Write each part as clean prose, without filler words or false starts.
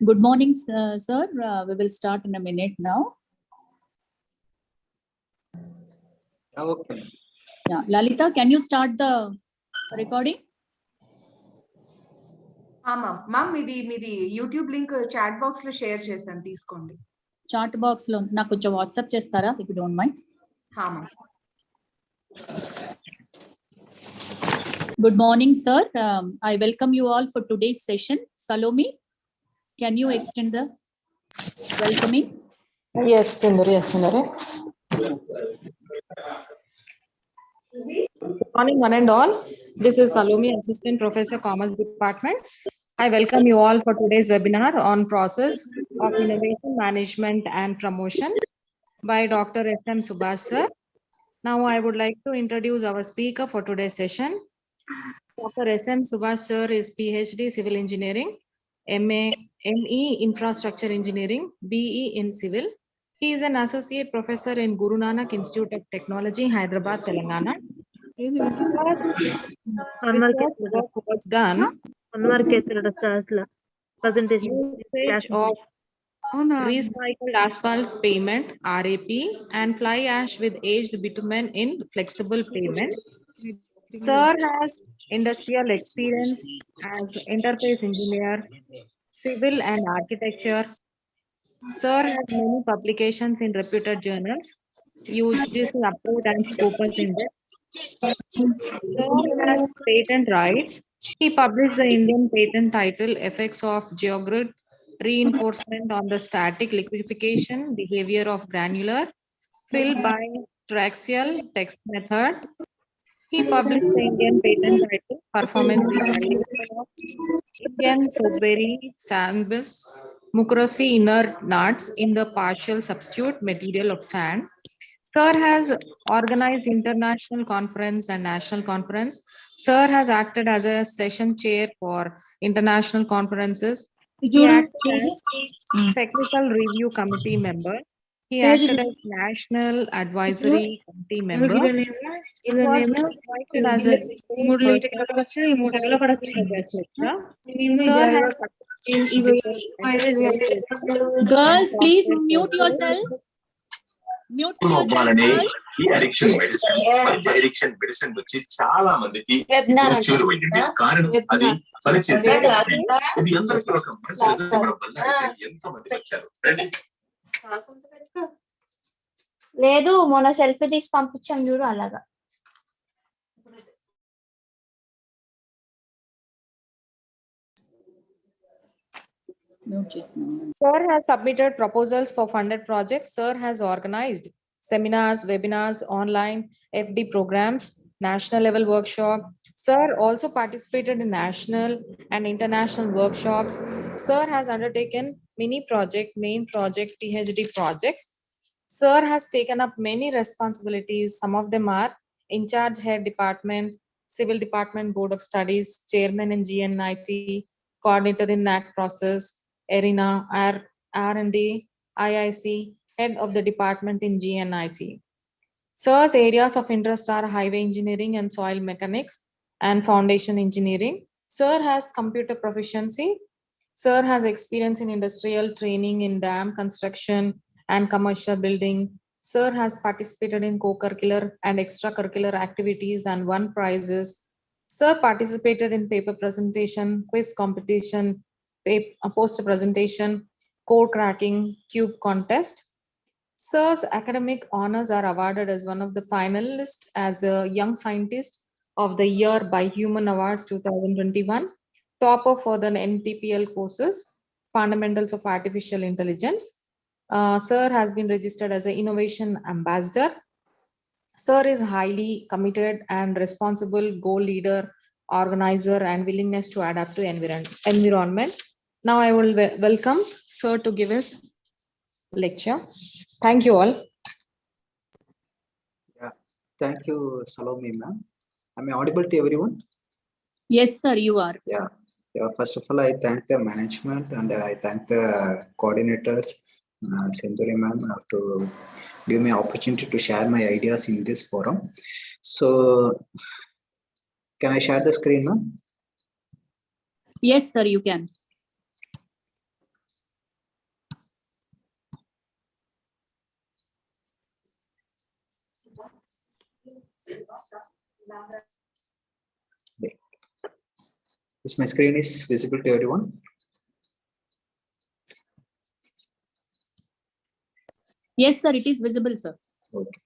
Good morning, sir. We will start in a minute now. Okay. Yeah, Lalita, can you start the recording? Ma'am, midi YouTube link chat box lo share chesanu teeskondi. Chat box lo నాకు కొంచెం WhatsApp చేస్తారా if you don't mind. Ma'am. Good morning, sir. I welcome you all for today's session. Salome, can you extend the welcoming? Yes, Sundari. Yes, Sundari. Good morning, one and all. This is Salome, Assistant Professor, Commerce Department. I welcome you all for today's webinar on process of innovation management and promotion by Dr. S.M. Subhash, sir. Now, I would like to introduce our speaker for today's session. Dr. S.M. Subhash, sir, is PhD Civil Engineering, ME Infrastructure Engineering, BE in Civil. He is an Associate Professor in Guru Nanak Institute of Technology, Hyderabad, Telangana. Work was done. Usage of recycled asphalt pavement, RAP, and fly ash with aged bitumen in flexible pavement. Sir has industrial experience as interface engineer, civil and architecture. Sir has many publications in reputed journals, UGC approved and Scopus Index. Sir has patent rights. He published the Indian patent title Effects of Geogrid Reinforcement on the Static Liquefaction Behavior of Granular Fill by Traxial Text Method. He published the Indian patent title Performance Evaluation of Indian Soapberry Sandbus Mucrosy Inert Nuts in the partial substitute material of sand. Sir has organized international conference and national conference. Sir has acted as a session chair for international conferences. He acted as technical review committee member. He acted as national advisory committee member. He was invited as a resource person. Sir has Girls, please mute yourself. Mute yourself, girls. ఈ addiction medicine వచ్చి చాలా మందికి cure అయ్యింది. కారణం అది పనిచేసే ఇది అందరికీ ఒక మంచి రిజల్ట్ ఇవ్వడం వల్ల ఎంతో మంది వచ్చారు. లేదు మొన్న సెల్ఫీ తీసి పంపించాం చూడు అలాగా. Sir has submitted proposals for funded projects. Sir has organized seminars, webinars, online FD programs, national level workshop. Sir also participated in national and international workshops. Sir has undertaken mini project, main project, PhD projects. Sir has taken up many responsibilities. Some of them are in charge head department, civil department, board of studies, chairman in GNIT, coordinator in NAC process, arena, R&D, IIC, head of the department in GNIT. Sir's areas of interest are highway engineering and soil mechanics and foundation engineering. Sir has computer proficiency. Sir has experience in industrial training in dam construction and commercial building. Sir has participated in co-curricular and extracurricular activities and won prizes. Sir participated in paper presentation, quiz competition, a poster presentation, code cracking, cube contest. Sir's academic honors are awarded as one of the finalists as a Young Scientist of the Year by Human Awards 2021, topper for the NTPL courses, Fundamentals of Artificial Intelligence. Sir has been registered as an Innovation Ambassador. Sir is highly committed and responsible goal leader, organizer, and willingness to adapt to environment. Now I will welcome Sir to give us lecture. Thank you all. Yeah, thank you, Salome ma'am. Am I audible to everyone? Yes, sir, you are. Yeah. First of all, I thank the management and I thank the coordinators, Sindhuri ma'am, to give me opportunity to share my ideas in this forum. So, can I share the screen, ma'am? Yes, sir, you can. Is my screen is visible to everyone? Yes, sir, it is visible, sir. Okay.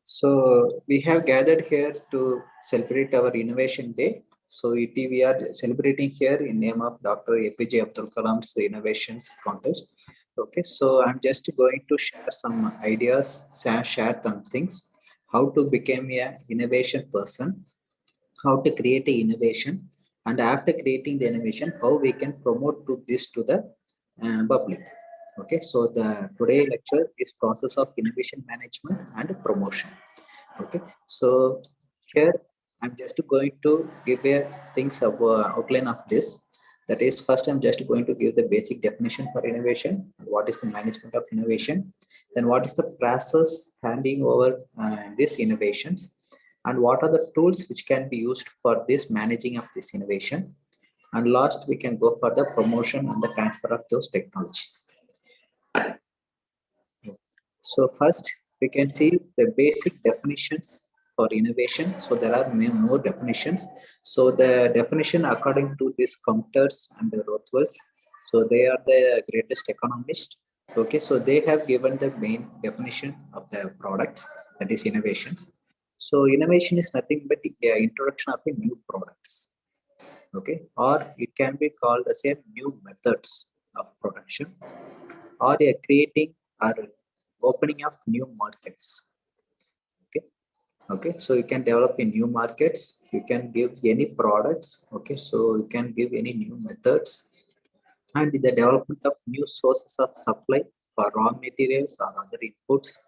So we have gathered here to celebrate our Innovation Day. So we are celebrating here in name of Dr. APJ Abdul Kalam's Innovations Contest. Okay, so I'm just going to share some ideas, share some things, how to become a innovation person, how to create a innovation, and after creating the innovation, how we can promote this to the public. Okay, so the today lecture is process of innovation management and promotion. Okay, so here I'm just going to give a things of outline of this. That is, first I'm just going to give the basic definition for innovation. What is the management of innovation? Then what is the process handing over these innovations? And what are the tools which can be used for this managing of this innovation? And last, we can go for the promotion and the transfer of those technologies. So first, we can see the basic definitions for innovation. So there are more definitions. So the definition according to these Compters and the Rothwells, so they are the greatest economists. Okay, so they have given the main definition of the products, that is innovations. So innovation is nothing but the introduction of a new products. Okay, or it can be called as a new methods of production, or a creating or opening of new markets. Okay, so you can develop in new markets, you can give any products. Okay, so you can give any new methods, and the development of new sources of supply for raw materials or other inputs.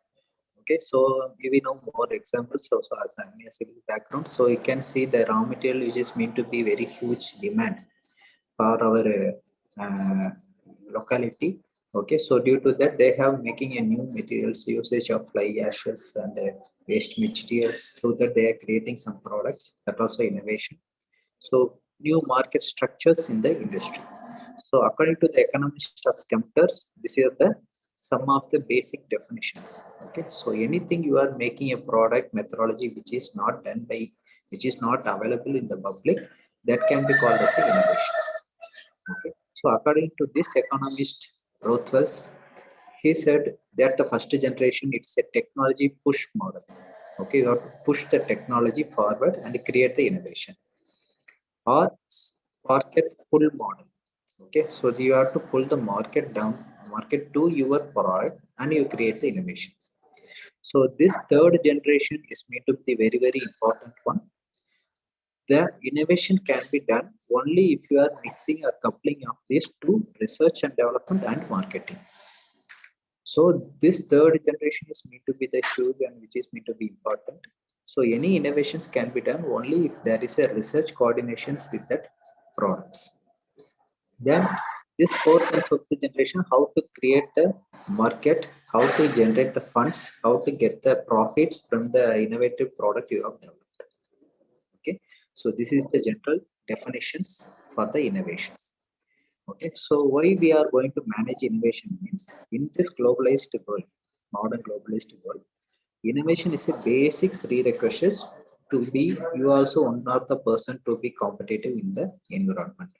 Okay, so we know more examples also. As I'm a civil background, so you can see the raw material which is meant to be very huge demand for our locality. Okay, so due to that, they have making a new materials usage of fly ashes and waste materials. Through that, they are creating some products. That also innovation. So new market structures in the industry. So according to the economist of Kempters, this is the some of the basic definitions. Okay, so anything you are making a product methodology which is not done by, which is not available in the public, that can be called as an innovation. Okay, so according to this economist Rothwells, he said that the first generation, it's a technology push model. Okay, you have to push the technology forward and create the innovation. Or market pull model. Okay, so you have to pull the market down, market to your product, and you create the innovations. So this third generation is made to be very, very important one. The innovation can be done only if you are mixing or coupling of these two, research and development and marketing. So this third generation is meant to be the huge and which is meant to be important. So any innovations can be done only if there is a research coordinations with that products. Then this fourth and fifth generation, how to create the market, how to generate the funds, how to get the profits from the innovative product you have developed. Okay, so this is the general definitions for the innovations. Okay, so why we are going to manage innovation means in this globalized world, modern globalized world, innovation is a basic prerequisite to be, you also one of the person to be competitive in the environment.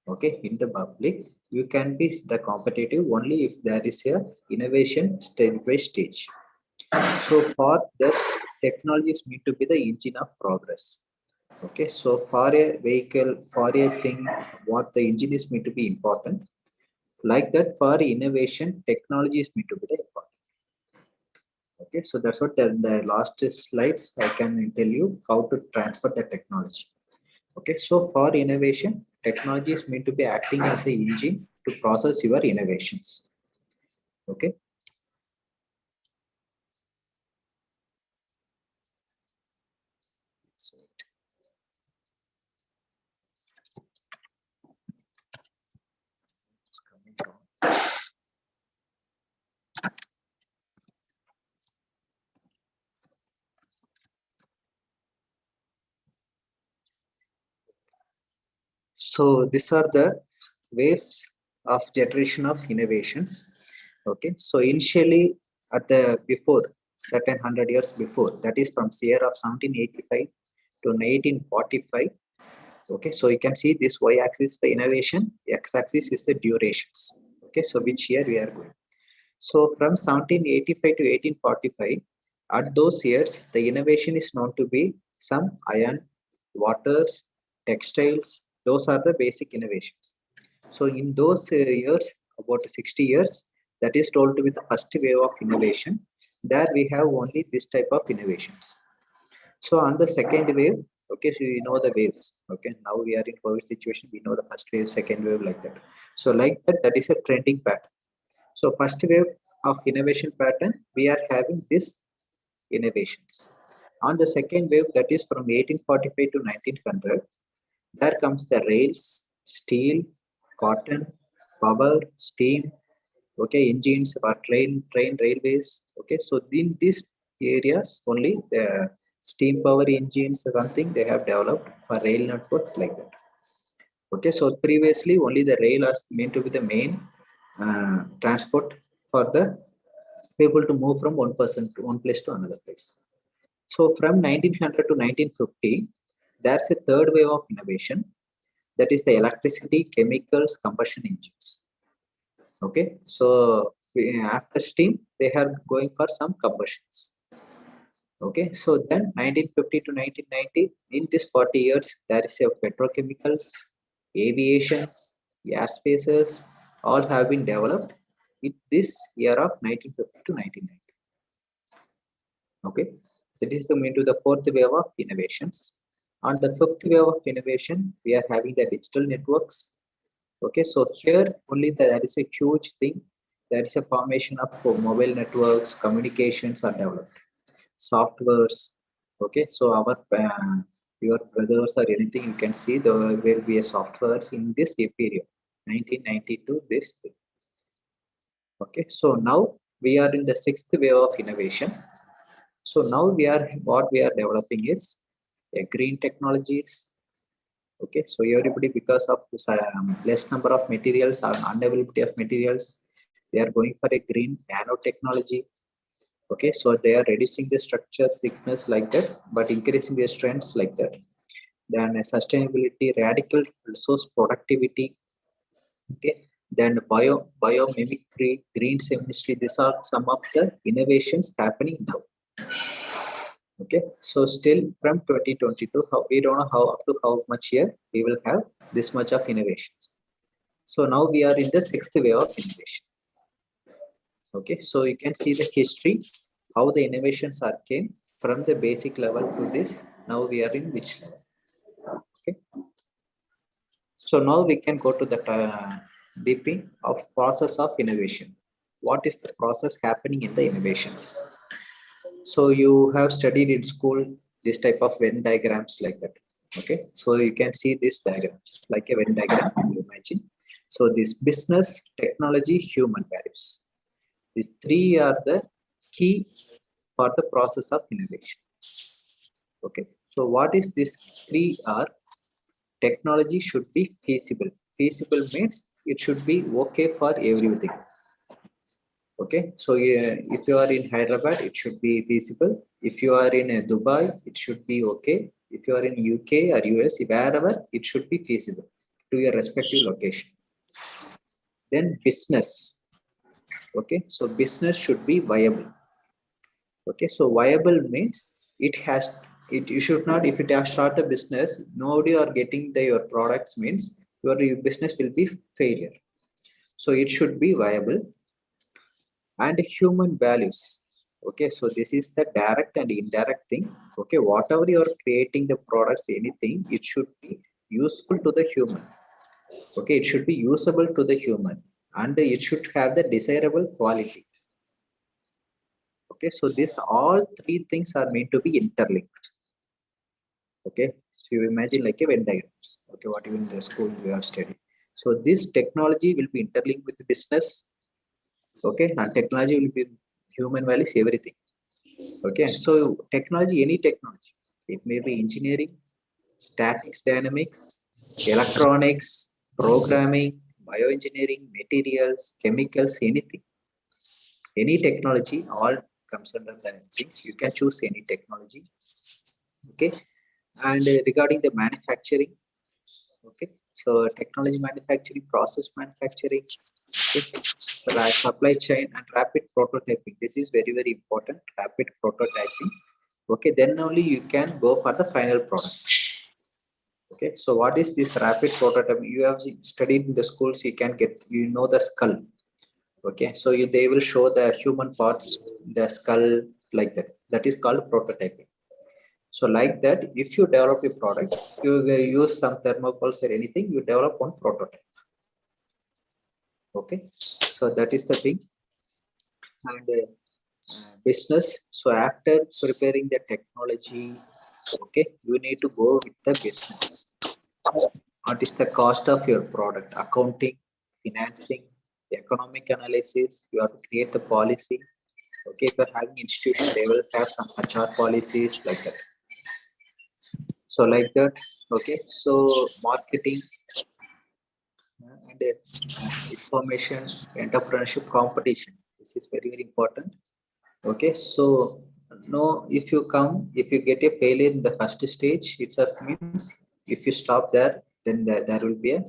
Okay, in the public, you can be the competitive only if there is a innovation stage by stage. So for this, technologies need to be the engine of progress. Okay, so for a vehicle, for a thing, what the engine is need to be important. Like that, for innovation, technologies need to be the important. Okay, so that's what the last slides I can tell you how to transfer the technology. Okay, so for innovation, technology is meant to be acting as a engine to process your innovations. Okay. So, it's coming down. So these are the waves of generation of innovations. Okay, so initially at the before certain 100 years before, that is from year of 1785 to 1845. Okay, so you can see this y-axis the innovation, x-axis is the durations. Okay, so which year we are going. So from 1785 to 1845, at those years, the innovation is known to be some iron, waters, textiles. Those are the basic innovations. So in those years, about 60 years, that is told to be the first wave of innovation. There we have only this type of innovations. So on the second wave, okay, so you know the waves. Okay, now we are in COVID situation. We know the first wave, second wave, like that. So like that, that is a trending pattern. So first wave of innovation pattern, we are having this innovations. On the second wave, that is from 1845 to 1900, there comes the rails, steel, cotton, power, steam, okay, engines or train railways. Okay, so in these areas only the steam power engines or something they have developed for rail networks like that. Okay, so previously only the rail was meant to be the main transport for the people to move from one person to one place to another place. So from 1900 to 1950, there's a third wave of innovation, that is the electricity, chemicals, combustion engines. Okay, so after steam, they are going for some combustions. Okay, so then 1950 to 1990, in this 40 years, there is a petrochemicals, aviations, airspaces, all have been developed in this year of 1950 to 1990. Okay, that is the mean to the fourth wave of innovations. On the fifth wave of innovation, we are having the digital networks. Okay, so here only there is a huge thing. There is a formation of mobile networks, communications are developed, softwares. Okay, so our your brothers or anything you can see there will be a softwares in this period, 1992 this thing. Okay, so now we are in the sixth wave of innovation. So now what we are developing is a green technologies. Okay, so everybody because of this less number of materials or unavailability of materials, they are going for a green nanotechnology. Okay, so they are reducing the structure thickness like that, but increasing the strengths like that. Then sustainability, radical resource productivity. Okay, then biomimicry, green chemistry. These are some of the innovations happening now. Okay, so still from 2022, we don't know how up to how much year we will have this much of innovations. So now we are in the sixth wave of innovation. Okay, so you can see the history, how the innovations are came from the basic level to this. Now we are in which level? Okay, so now we can go to the DP of process of innovation. What is the process happening in the innovations? So you have studied in school this type of Venn diagrams like that. Okay, so you can see these diagrams like a Venn diagram, you imagine. So this business, technology, human values. These three are the key for the process of innovation. Okay, so what is this three are? Technology should be feasible. Feasible means it should be okay for everything. Okay, so if you are in Hyderabad, it should be feasible. If you are in Dubai, it should be okay. If you are in UK or US, wherever, it should be feasible. to your respective location. Then business. Okay, so business should be viable. Okay, so viable means you should not, if it has start a business, nobody are getting your products means your business will be failure. So it should be viable. And human values. Okay, so this is the direct and indirect thing. Okay, whatever you are creating the products, anything, it should be useful to the human. Okay, it should be usable to the human, and it should have the desirable quality. Okay, so this all three things are meant to be interlinked. Okay, so you imagine like a Venn diagrams. Okay, what even in the school we have studied. So this technology will be interlinked with business. Okay, and technology will be human values, everything. Okay, so technology, any technology, it may be engineering, statics, dynamics, electronics, programming, bioengineering, materials, chemicals, anything. Any technology, all comes under that things. You can choose any technology. Okay, and regarding the manufacturing, okay, so technology manufacturing, process manufacturing, okay, supply chain and rapid prototyping. This is very, very important. Rapid prototyping. Okay, then only you can go for the final product. Okay, so what is this rapid prototyping? You have studied in the schools, you can get, the skull. Okay, so they will show the human parts, the skull, like that. That is called prototyping. So like that, if you develop a product, you use some thermocols or anything, you develop one prototype. Okay, so that is the thing. And business. So after preparing the technology, okay, you need to go with the business. What is the cost of your product? Accounting, financing, economic analysis. You have to create the policy. Okay, if you're having institution, they will have some HR policies like that. So like that. Okay, so marketing and information, entrepreneurship, competition. This is very, very important. Okay, so no, if you get a failure in the first stage, itself means if you stop there, then there will be a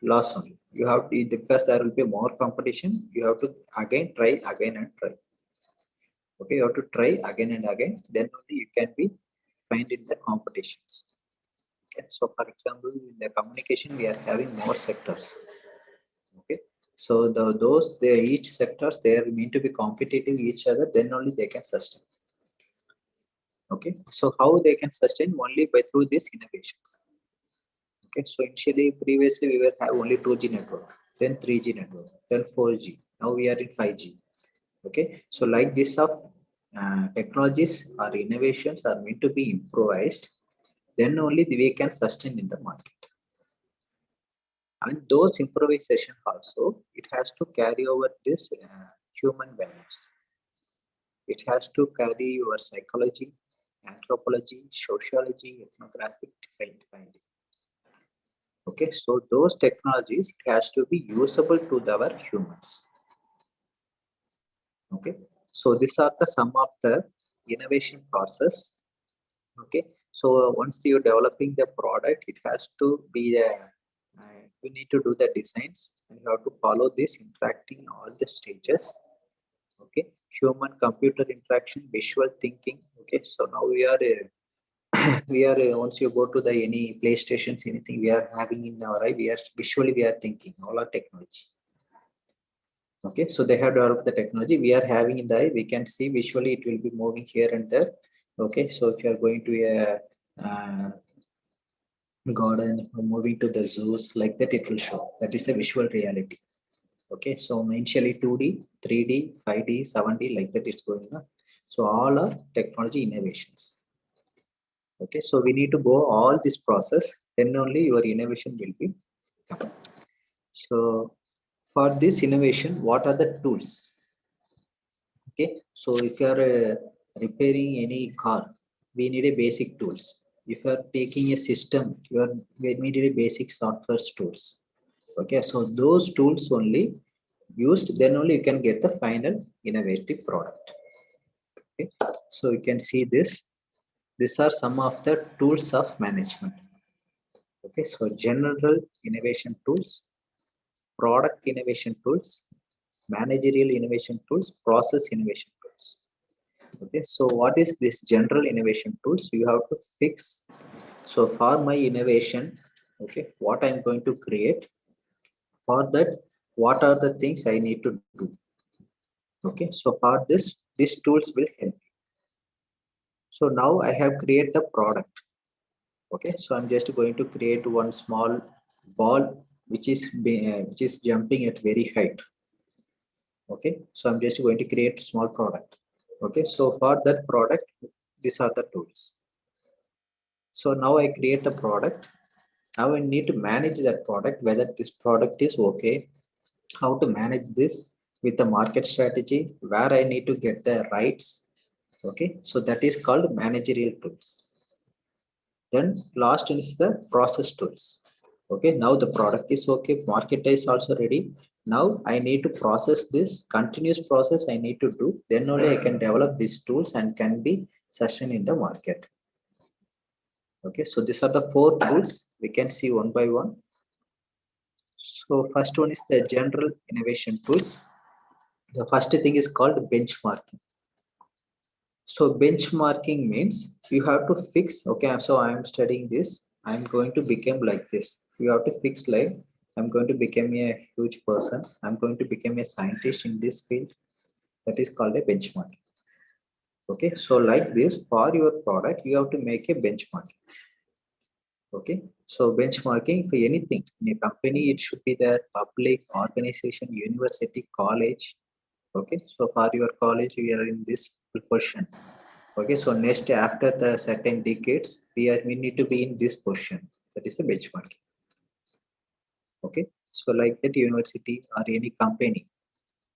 loss only. You have to, because there will be more competition, you have to again try again and try. Okay, you have to try again and again, then only you can be find in the competitions. Okay, so for example, in the communication, we are having more sectors. Okay, so each sectors, they are meant to be competitive each other, then only they can sustain. Okay, so how they can sustain? Only by through these innovations. Okay, so initially, previously we were have only 2G network, then 3G network, then 4G. Now we are in 5G. Okay, so like this of technologies or innovations are meant to be improvised, then only we can sustain in the market. And those improvisation also, it has to carry over this human values. It has to carry your psychology, anthropology, sociology, ethnographic finding. Okay, so those technologies has to be usable to our humans. Okay, so these are the some of the innovation process. Okay, so once you're developing the product, it has to be you need to do the designs and you have to follow this interacting all the stages. Okay, human computer interaction, visual thinking. Okay, so now we are once you go to the any PlayStations, anything we are having in our eye, we are thinking all our technology. Okay, so they have developed the technology we are having in the eye, we can see visually it will be moving here and there. Okay, so if you are going to a garden, moving to the zoos, like that it will show. That is the visual reality. Okay, so initially 2D, 3D, 5D, 7D, like that it's going on. So all are technology innovations. Okay, so we need to go all this process, then only your innovation will be come. So for this innovation, what are the tools? Okay, so if you are repairing any car, we need a basic tools. If you are taking a system, we need a basic software tools. Okay, so those tools only used, then only you can get the final innovative product. Okay, so you can see this. These are some of the tools of management. Okay, so general innovation tools, product innovation tools, managerial innovation tools, process innovation tools. Okay, so what is this general innovation tools? You have to fix. So for my innovation, okay, what I'm going to create, for that, what are the things I need to do? Okay, so for this, these tools will help. So now I have created the product. Okay, so I'm just going to create one small ball which is jumping at very height. Okay, so I'm just going to create small product. Okay, so for that product, these are the tools. So now I create the product. Now I need to manage that product, whether this product is okay, how to manage this with the market strategy, where I need to get the rights. Okay, so that is called managerial tools. Then last is the process tools. Okay, now the product is okay, market is also ready. Now I need to process this continuous process I need to do. Then only I can develop these tools and can be sustained in the market. Okay, so these are the 4 tools we can see one by one. So first one is the general innovation tools. The first thing is called benchmarking. So benchmarking means you have to fix, okay, so I am studying this, I'm going to become like this. You have to fix like, I'm going to become a huge person, I'm going to become a scientist in this field. That is called a benchmarking. Okay, so like this, for your product, you have to make a benchmarking. Okay, so benchmarking for anything in a company, it should be the public, organization, university, college. Okay, so for your college, we are in this position. Okay, so next after the certain decades, we need to be in this position. That is the benchmarking. Okay, so like that university or any company.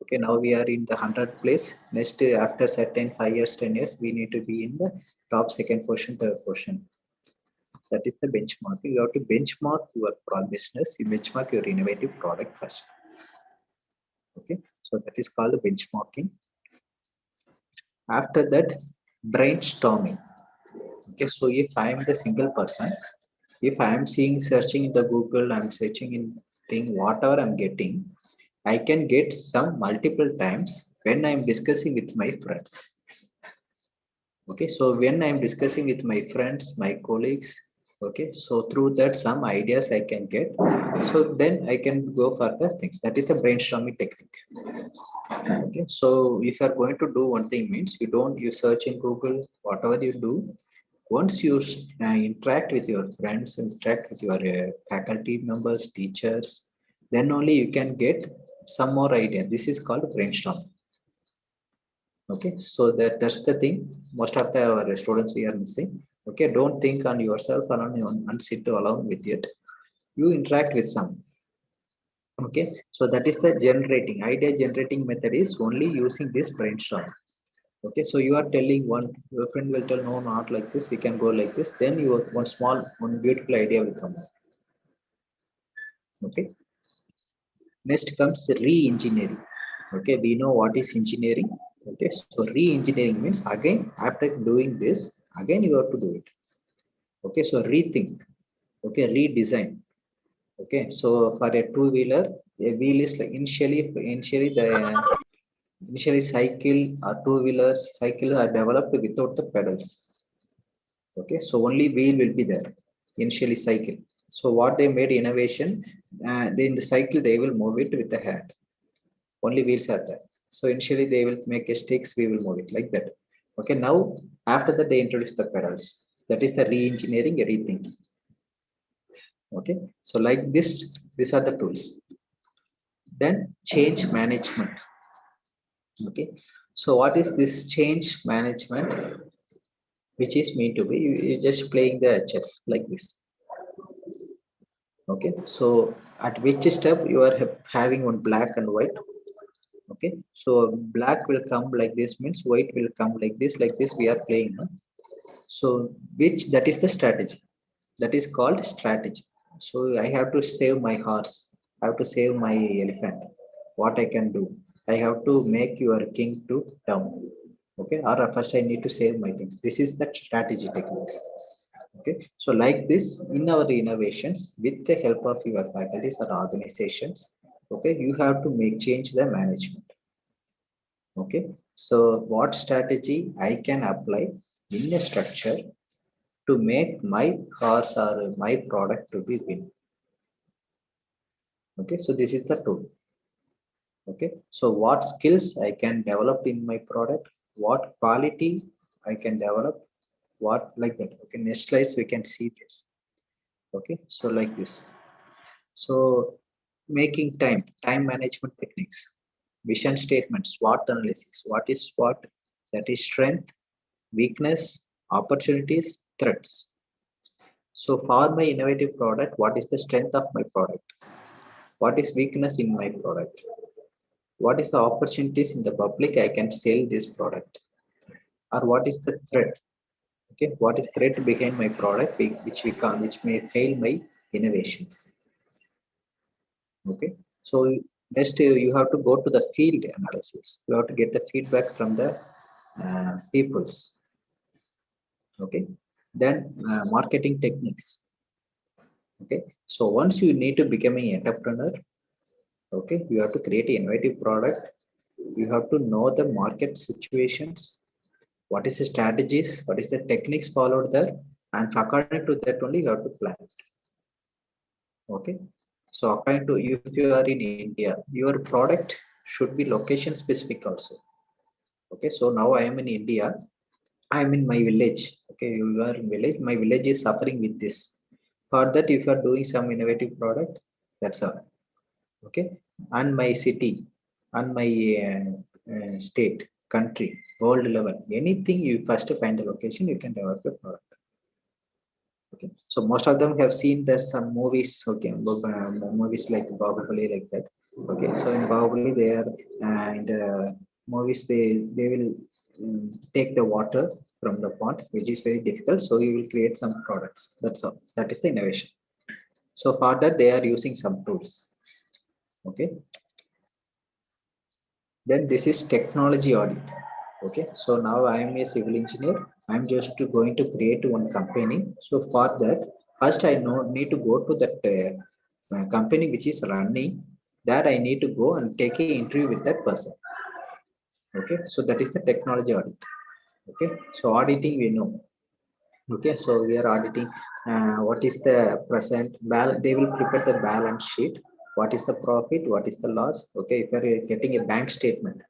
Okay, now we are in the 100th place. Next after certain 5 years, 10 years, we need to be in the top second position, third position. That is the benchmarking. You have to benchmark your business. You benchmark your innovative product first. Okay, so that is called benchmarking. After that, brainstorming. Okay, so if I am the single person, if I am searching in the Google, I'm searching in thing, whatever I'm getting, I can get some multiple times when I'm discussing with my friends. Okay, so when I'm discussing with my friends, my colleagues, okay, so through that some ideas I can get. So then I can go further things. That is the brainstorming technique. Okay, so if you are going to do one thing means you search in Google, whatever you do, once you interact with your friends, interact with your faculty members, teachers, then only you can get some more idea. This is called brainstorming. Okay, so that's the thing. Most of our students we are missing. Okay, don't think on yourself alone and sit alone with it. You interact with some. Okay, so that is the generating idea generating method is only using this brainstorm. Okay, so you are telling your friend will tell, no, not like this, we can go like this. Then one beautiful idea will come out. Okay, next comes re-engineering. Okay, we know what is engineering. Okay, so re-engineering means again, after doing this, again you have to do it. Okay, so rethink. Okay, redesign. Okay, so for a two-wheeler, a wheel is like initially cycle or two-wheelers cycle are developed without the pedals. Okay, so only wheel will be there initially cycle. So what they made innovation, in the cycle they will move it with the hand. Only wheels are there. So initially they will make a sticks, we will move it like that. Okay, now after that they introduce the pedals. That is the re-engineering, rethinking. Okay, so like this, these are the tools. Then change management. Okay, so what is this change management? Which is mean to be you just playing the chess like this. Okay, so at which step you are having one black and white. Okay, so black will come like this means white will come like this we are playing. No? So that is the strategy. That is called strategy. So I have to save my horse. I have to save my elephant. What I can do? I have to make your king to down. Okay, or first I need to save my things. This is the strategy techniques. Okay, so like this, in our innovations, with the help of your faculties or organizations, okay, you have to change the management. Okay, so what strategy I can apply in a structure to make my cars or my product to be win? Okay, so this is the tool. Okay, so what skills I can develop in my product, what quality I can develop, what like that. Okay, next slides we can see this. Okay, so like this. So making time management techniques, vision statements, SWOT analysis, what is SWOT? That is strength, weakness, opportunities, threats. So for my innovative product, what is the strength of my product? What is weakness in my product? What is the opportunities in the public I can sell this product? Or what is the threat? Okay, what is threat behind my product which may fail my innovations? Okay, so next you have to go to the field analysis. You have to get the feedback from the peoples. Okay, then marketing techniques. Okay, so once you need to become an entrepreneur, okay, you have to create an innovative product. You have to know the market situations. What is the strategies? What is the techniques followed there? And according to that only you have to plan. Okay, so according to if you are in India, your product should be location specific also. Okay, so now I am in India. I am in my village. Okay, you are in village. My village is suffering with this. For that, if you are doing some innovative product, that's all. Okay, and my city, and my state, country, world level, anything you first find the location, you can develop a product. Okay, so most of them have seen there's some movies. Okay, movies like Bahubali, like that. Okay, so in Bahubali they are in the movies they will take the water from the pond, which is very difficult. So you will create some products. That's all. That is the innovation. So for that they are using some tools. Okay, then this is technology audit. Okay, so now I am a civil engineer. I'm just going to create one company. So for that, first I need to go to that company which is running. That I need to go and take an interview with that person. Okay, so that is the technology audit. Okay, so auditing we know. Okay, so we are auditing what is the present balance. They will prepare the balance sheet. What is the profit? What is the loss? Okay, if you are getting a bank statement,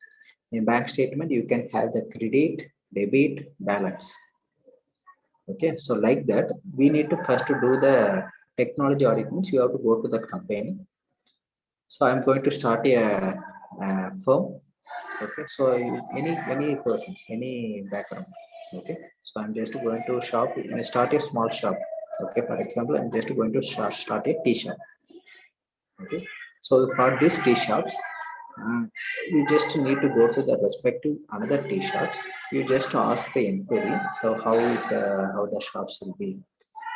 in bank statement you can have the credit, debit, balance. Okay, so like that we need to first to do the technology audit. Means you have to go to that company. So I'm going to start a firm. Okay, so any persons, any background. Okay, so I'm just going to start a small shop. Okay, for example, I'm just going to start a tea shop. Okay, so for these tea shops, you just need to go to the respective another tea shops. You just ask the inquiry. So how the shops will be.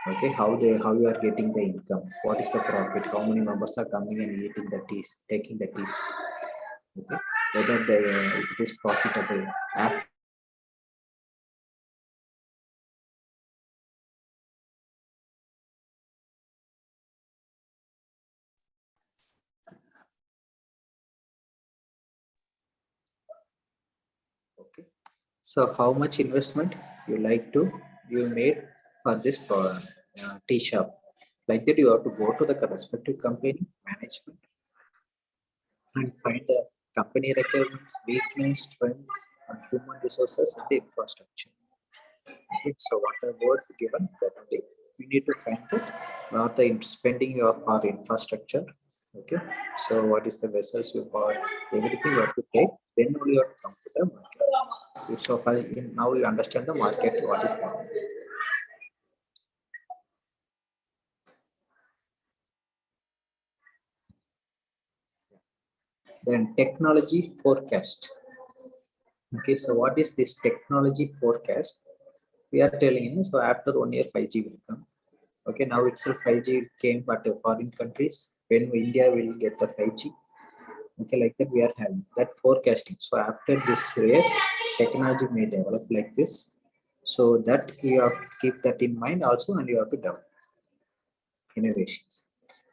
Okay, how you are getting the income? What is the profit? How many members are coming and eating the teas, taking the teas? Okay, whether it is profitable. After okay, so how much investment you made for this tea shop? Like that, you have to go to the respective company management and find the company requirements, weakness, strengths, and human resources and the infrastructure. Okay, so what are words given that day? You need to find that what the spending of our infrastructure. Okay, so what is the vessels you bought, everything you have to take, then only you have to come to the market. So far, now you understand the market, what is happening. Then technology forecast. Okay, so what is this technology forecast? We are telling you, so after 1 year 5G will come. Okay, now itself 5G came, but the foreign countries, when India will get the 5G. Okay, like that we are having that forecasting. So after this rates, technology may develop like this. So that you have to keep that in mind also, and you have to develop innovations.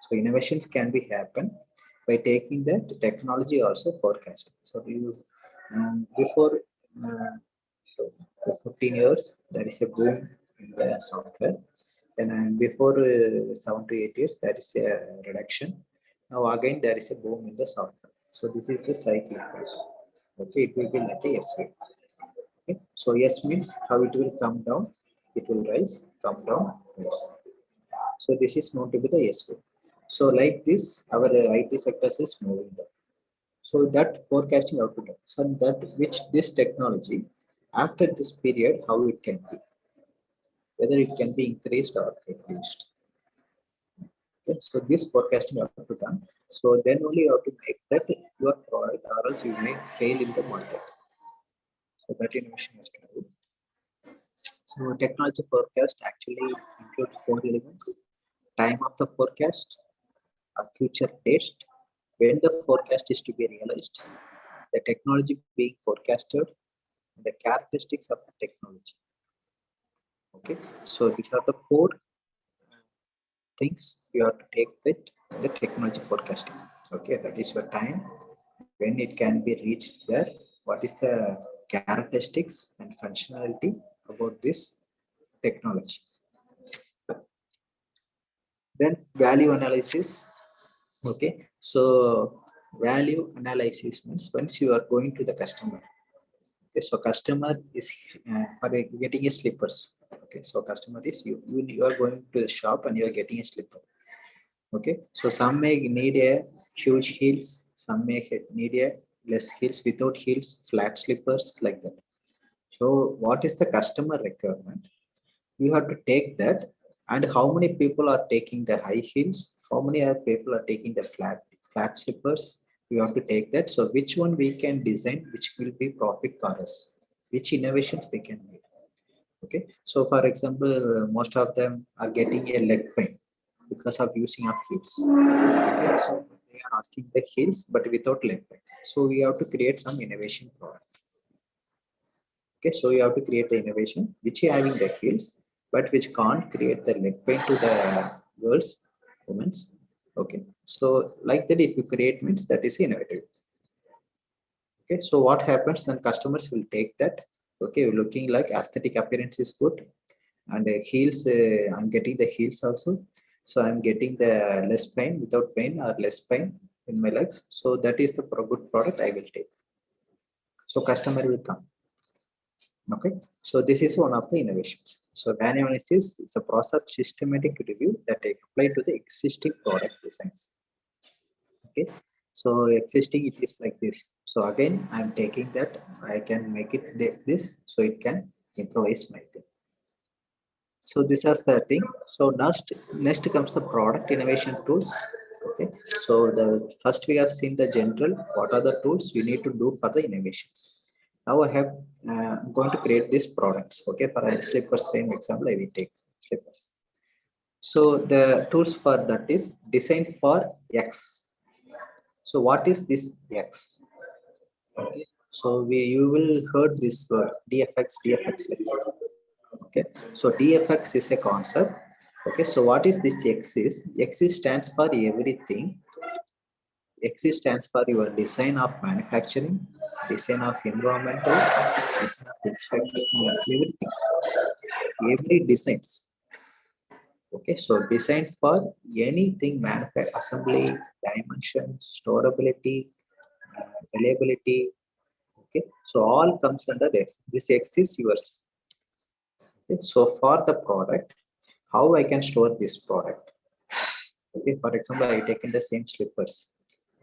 So innovations can be happen by taking that technology also forecasting. So you before uh, 15 years there is a boom in the software. Then before 7 to 8 years there is a reduction. Now again there is a boom in the software. So this is the cycle. Okay, it will be like a S wave. Okay. So yes means how it will come down, it will rise, come down, rise. So this is known to be the S wave. So like this, our IT sectors is moving down. So that forecasting output, so that which this technology after this period, how it can be, whether it can be increased or reduced. Okay, so this forecasting you have to done. So then only you have to make that your product, or else you may fail in the market. So that innovation has to do. So technology forecast actually includes 4 elements: time of the forecast, a future date, when the forecast is to be realized, the technology being forecasted, and the characteristics of the technology. Okay, so these are the 4 things you have to take that the technology forecasting. Okay, that is your time, when it can be reached there, what is the characteristics and functionality about this technology. Then value analysis. Okay, so value analysis means once you are going to the customer. Okay, so customer is for getting a slippers. Okay, so customer is you are going to the shop and you are getting a slipper. Okay, so some may need a huge heels, some may need a less heels, without heels, flat slippers, like that. So what is the customer requirement? You have to take that, and how many people are taking the high heels, how many people are taking the flat slippers. You have to take that. So which one we can design which will be profit for us, which innovations we can make. Okay, so for example, most of them are getting a leg pain because of using of heels. Okay, so they are asking the heels but without leg pain. So we have to create some innovation product. Okay, so you have to create the innovation which is having the heels but which can't create the leg pain to the girls, women's. Okay, so like that, if you create means that is innovative. Okay, so what happens then, customers will take that. Okay, looking like aesthetic appearance is good, and heels, I'm getting the heels also, so I'm getting the less pain, without pain or less pain in my legs. So that is the good product I will take. So customer will come. Okay, so this is one of the innovations. So value analysis is a process of systematic review that apply to the existing product designs. Okay, so existing it is like this. So again I'm taking that, I can make it this, so it can improvise my thing. So this is the thing. So next comes the product innovation tools. Okay, so the first we have seen the general, what are the tools we need to do for the innovations. Now I have I'm going to create these products. Okay, for a slippers, same example I will take slippers. So the tools for that is design for X. So what is this X? Okay, so you will heard this word DFX. Okay, so DFX is a concept. Okay, so what is this X is? X stands for everything. X stands for your design of manufacturing, design of environmental, design of inspection, everything, every designs. Okay, so design for anything, manufacture, assembly, dimension, storability, reliability. Okay, so all comes under X. This X is yours. Okay, so for the product, how I can store this product? Okay, for example, I taken the same slippers.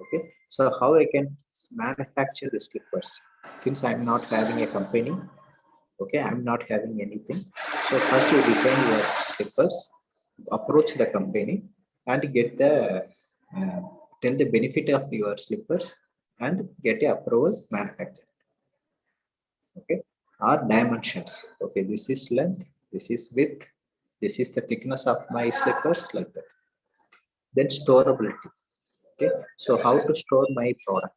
Okay, so how I can manufacture the slippers? Since I'm not having a company, okay, I'm not having anything. So first you design your slippers, approach the company, and get the tell the benefit of your slippers and get a approval manufacture. Okay, or dimensions. Okay, this is length, this is width, this is the thickness of my slippers, like that. Then storability. Okay, so how to store my product?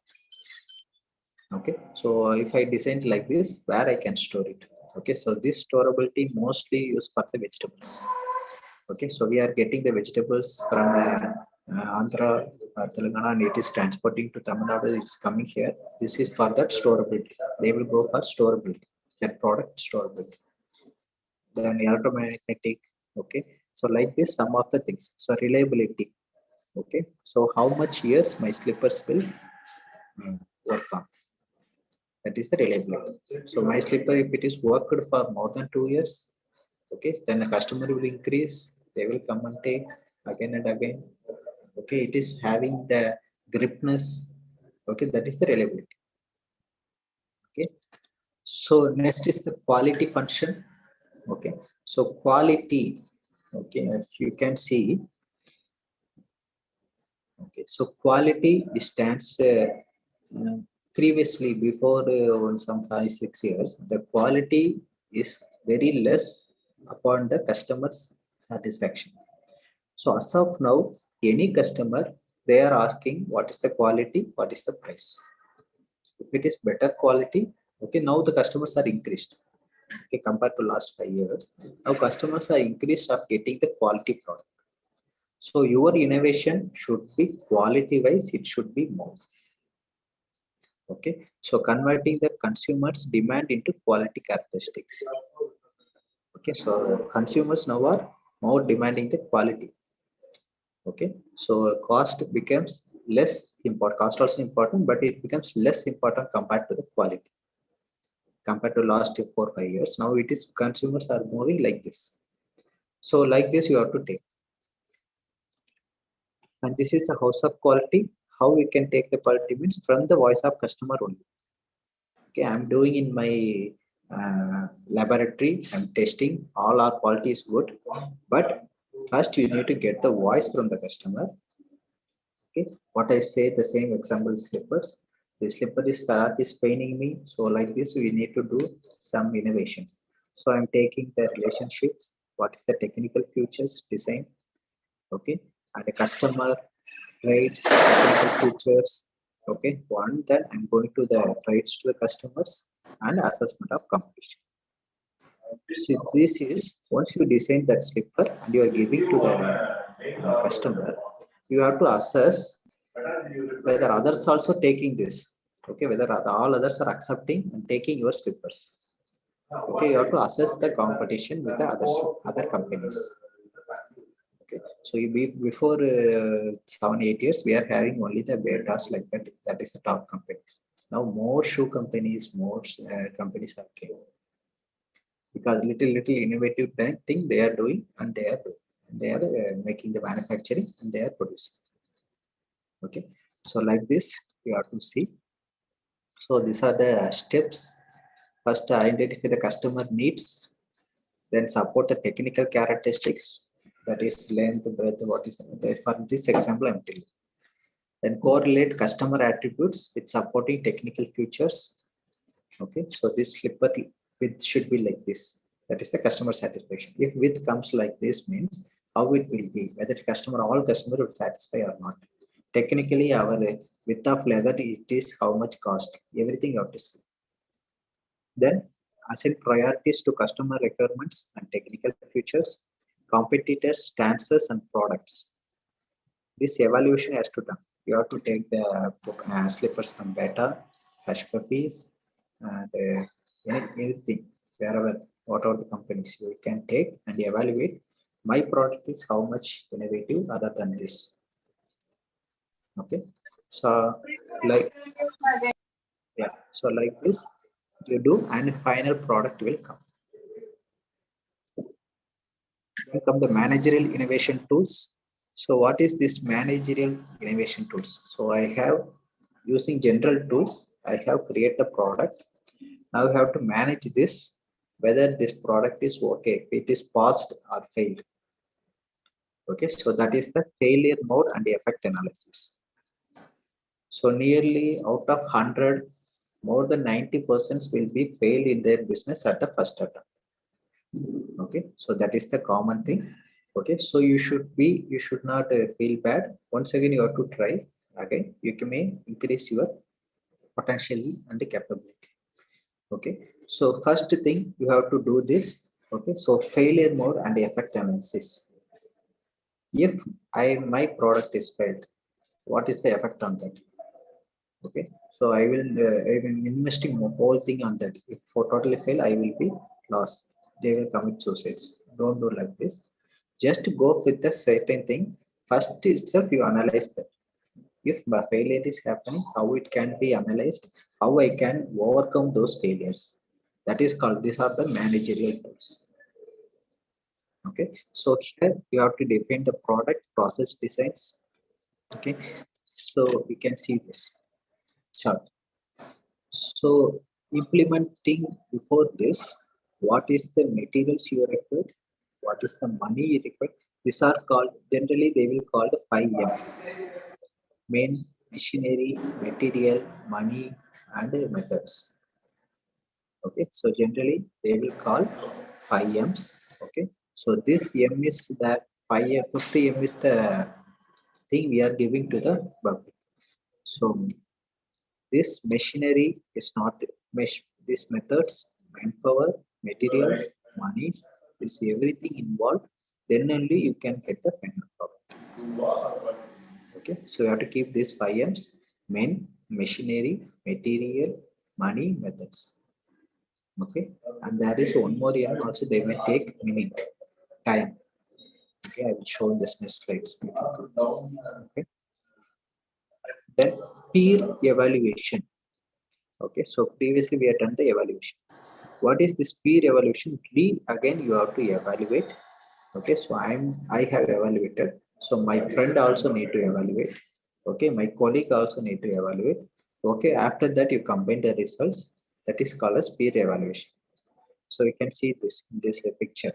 Okay, so if I design it like this, where I can store it? Okay, so this storability mostly used for the vegetables. Okay, so we are getting the vegetables from Andhra, Telangana, and it is transporting to Tamil Nadu. It's coming here. This is for that storability. They will go for storability. That product storability. Then electromagnetic. Okay, so like this, some of the things. So reliability. Okay, so how much years my slippers will work on? That is the reliability. So my slipper, if it is worked for more than 2 years, okay, then the customer will increase. They will come and take again and again. Okay, it is having the gripness. Okay, that is the reliability. Okay, so next is the quality function. Okay, so quality. Okay, as you can see. Okay, so quality stands previously before on some 5-6 years, the quality is very less upon the customer's satisfaction. So as of now, any customer, they are asking what is the quality, what is the price. If it is better quality, okay, now the customers are increased. Okay, compared to last 5 years, now customers are increased of getting the quality product. So your innovation should be quality wise, it should be more. Okay, so converting the consumers demand into quality characteristics. Okay, so consumers now are more demanding the quality. Okay, so cost becomes less important. Cost also important, but it becomes less important compared to the quality. Compared to last 4-5 years, now it is consumers are moving like this. So like this, you have to take. And this is the house of quality. How we can take the quality means from the voice of customer only. Okay, I'm doing in my laboratory, I'm testing, all our quality is good, but first you need to get the voice from the customer. Okay, what I say, the same example, slippers. The slipper is paining me, so like this we need to do some innovations. So I'm taking the relationships, what is the technical features design, okay, and the customer rates, technical features. Okay, one, then I'm going to the rates to the customers and assessment of competition. So this is once you design that slipper and you are giving to the customer, you have to assess whether others also taking this. Okay, whether all others are accepting and taking your slippers. Okay, you have to assess the competition with the other companies. Okay, so before 7-8 years, we are having only the betas like that. That is the top companies. Now more shoe companies, more companies are came because little innovative thing they are doing, and they are making the manufacturing and they are producing. Okay, so like this you have to see. So these are the steps. First, identify the customer needs, then support the technical characteristics, that is length, breadth, what is the, for this example I'm telling. Then correlate customer attributes with supporting technical features. Okay, so this slipper width should be like this. That is the customer satisfaction. If width comes like this, means how it will be, whether all customer will satisfy or not. Technically, our width of leather, it is how much cost, everything you have to see. Then assign priorities to customer requirements and technical features, competitors, stances, and products. This evaluation has to done. You have to take the slippers from beta, hush puppies, and anything, wherever, whatever the companies you can take and evaluate. My product is how much innovative other than this. Okay, so like like this you do, and final product will come. Then come the managerial innovation tools. So what is this managerial innovation tools? So I have, using general tools, I have created the product. Now I have to manage this, whether this product is okay, if it is passed or failed. Okay, so that is the failure mode and the effect analysis. So nearly out of 100, more than 90% will be failed in their business at the first attempt. Okay, so that is the common thing. Okay, so you should not feel bad. Once again, you have to try again. You may increase your potential and the capability. Okay, So first thing you have to do this. Okay, so failure mode and effect analysis. If my product is failed, what is the effect on that? Okay, so I will investing whole thing on that. If for totally fail, I will be lost. They will commit suicides. Don't do like this. Just go with the certain thing. First itself, you analyze that. If my failure is happening, how it can be analyzed, how I can overcome those failures. That is called. These are the managerial tools. Okay, so here you have to define the product process designs. Okay, so we can see this chart. So implementing before this, what is the materials you require? What is the money you require? These are called, generally they will call the 5 M's. Main, machinery, material, money, and methods. Okay, so generally they will call 5 M's. Okay, so this M is that fifth M is the thing we are giving to the public. So this machinery is not these methods, manpower, materials, monies, is everything involved. Then only you can get the final product. Okay, so you have to keep these 5 M's: men, machinery, material, money, methods. Okay, and there is one more M also. They may take minute time. Okay, I will show in this next slides. Okay, then peer evaluation. Okay, so previously we have done the evaluation. What is this peer evaluation? Again you have to evaluate. Okay, so I have evaluated, so my friend also need to evaluate. Okay, my colleague also need to evaluate. Okay, after that you combine the results. That is called as peer evaluation. So you can see this in this picture.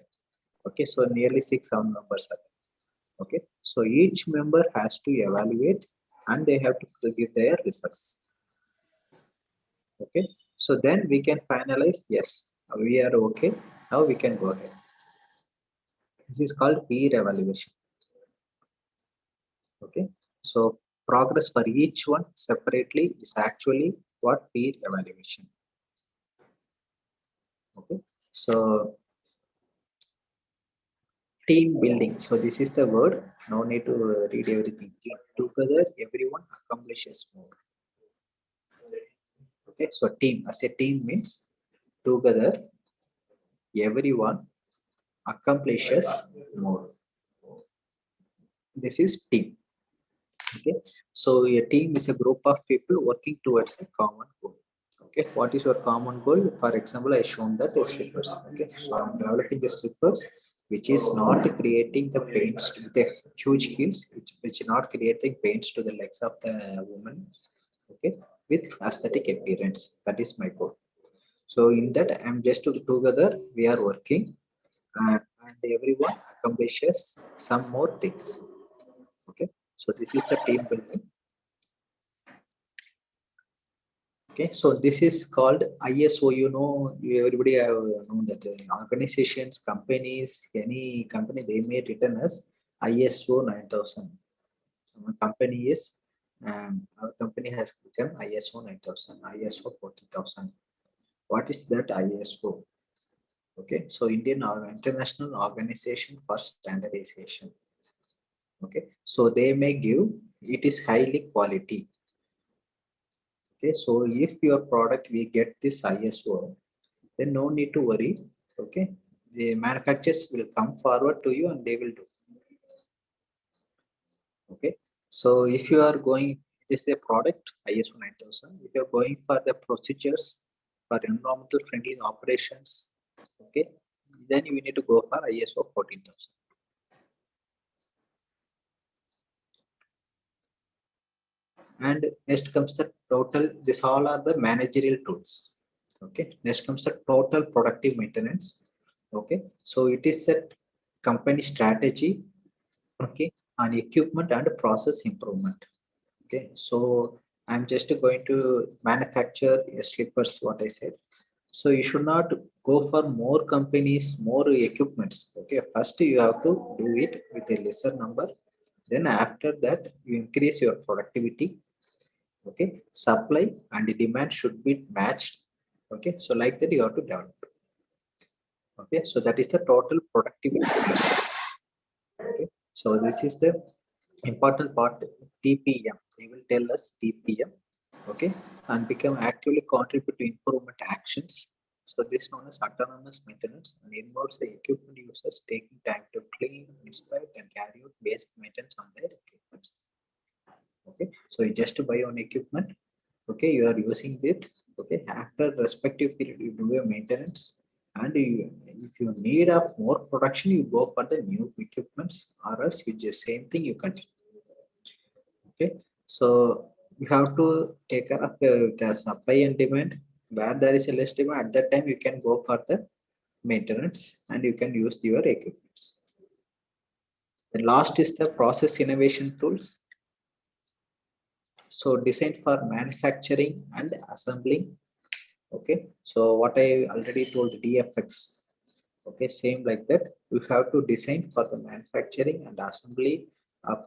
Okay, so nearly 6-7 members are there. Okay, so each member has to evaluate and they have to give their results. Okay, so then we can finalize, yes, we are okay, now we can go ahead. This is called peer evaluation. Okay, so progress for each one separately is actually what peer evaluation. Okay, so team building, so this is the word, no need to read everything. Together everyone accomplishes more. Okay, so team, as a team means together everyone accomplishes more. This is team. Okay, so a team is a group of people working towards a common goal. Okay, what is your common goal? For example, I shown that the slippers. Okay, so I'm developing the slippers which is not creating the pains with the huge heels, which not creating pains to the legs of the woman. Okay, with aesthetic appearance. That is my goal. So in that, I'm just together we are working, and everyone accomplishes some more things. Okay, so this is the team building. Okay, so this is called ISO. You know, everybody have known that organizations, companies, any company, they may written as ISO 9000. Our company is, our company has become ISO 9000, ISO 40,000. What is that ISO? Okay, so Indian or International Organization for Standardization. Okay, so they may give, it is highly quality. Okay, so if your product we get this ISO, then no need to worry. Okay, the manufacturers will come forward to you and they will do. Okay, so if you are going, this is a product ISO 9000. If you are going for the procedures for environmental friendly operations, okay, then you need to go for ISO 14,000. And next comes the total. This all are the managerial tools. Okay, next comes the total productive maintenance. Okay, so it is a company strategy, okay, on equipment and process improvement. Okay, so I'm just going to manufacture slippers, what I said. So you should not go for more companies, more equipments. Okay, first you have to do it with a lesser number. Then after that, you increase your productivity. Okay, supply and demand should be matched. Okay, so like that you have to develop. Okay, so that is the total productivity. Okay, so this is the important part, TPM. They will tell us TPM. Okay, and become actively contribute to improvement actions. So this known as autonomous maintenance and involves the equipment users taking time to clean, inspect, and carry out basic maintenance on their equipment. Okay, so you just buy on equipment. Okay, you are using it. Okay, after respective period, you do your maintenance, and if you need of more production, you go for the new equipments, or else you just same thing you continue. Okay, so you have to take care of the supply and demand. Where there is a less demand, at that time you can go for the maintenance and you can use your equipments. The last is the process innovation tools. So designed for manufacturing and assembling. Okay, so what I already told, DFX. Okay, same like that. You have to design for the manufacturing and assembly of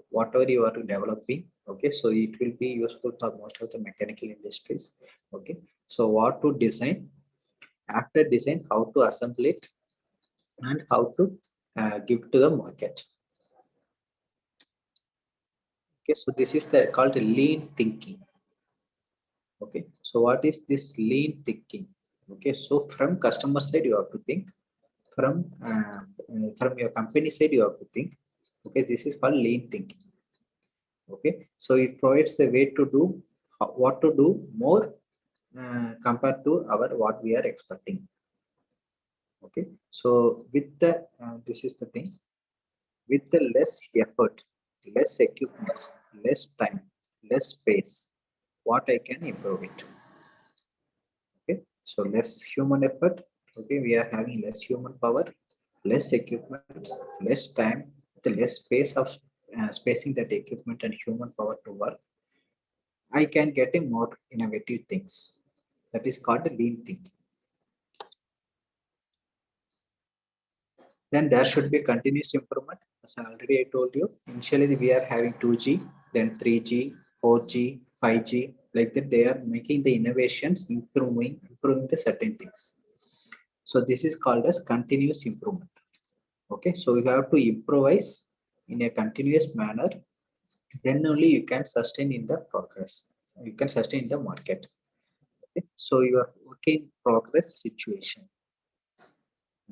whatever you are developing. Okay, so it will be useful for most of the mechanical industries. Okay, so what to design, after design, how to assemble it, and how to give to the market. Okay, so this is the called lean thinking. Okay, so what is this lean thinking? Okay, so from customer side you have to think, from your company side you have to think. Okay, this is called lean thinking. Okay, so it provides a way to do what to do more compared to our what we are expecting. Okay, so with the this is the thing, with the less effort, less equipment, less time, less space, what I can improve it. Okay, so less human effort. Okay, we are having less human power, less equipment, less time, the less space of spacing that equipment and human power to work. I can get a more innovative things. That is called lean thinking. Then there should be continuous improvement. As I told you, initially we are having 2G, then 3G, 4G, 5G, like that they are making the innovations, improving the certain things. So this is called as continuous improvement. Okay, so you have to improvise in a continuous manner, then only you can sustain in the progress. You can sustain the market. Okay, so you are working progress situation.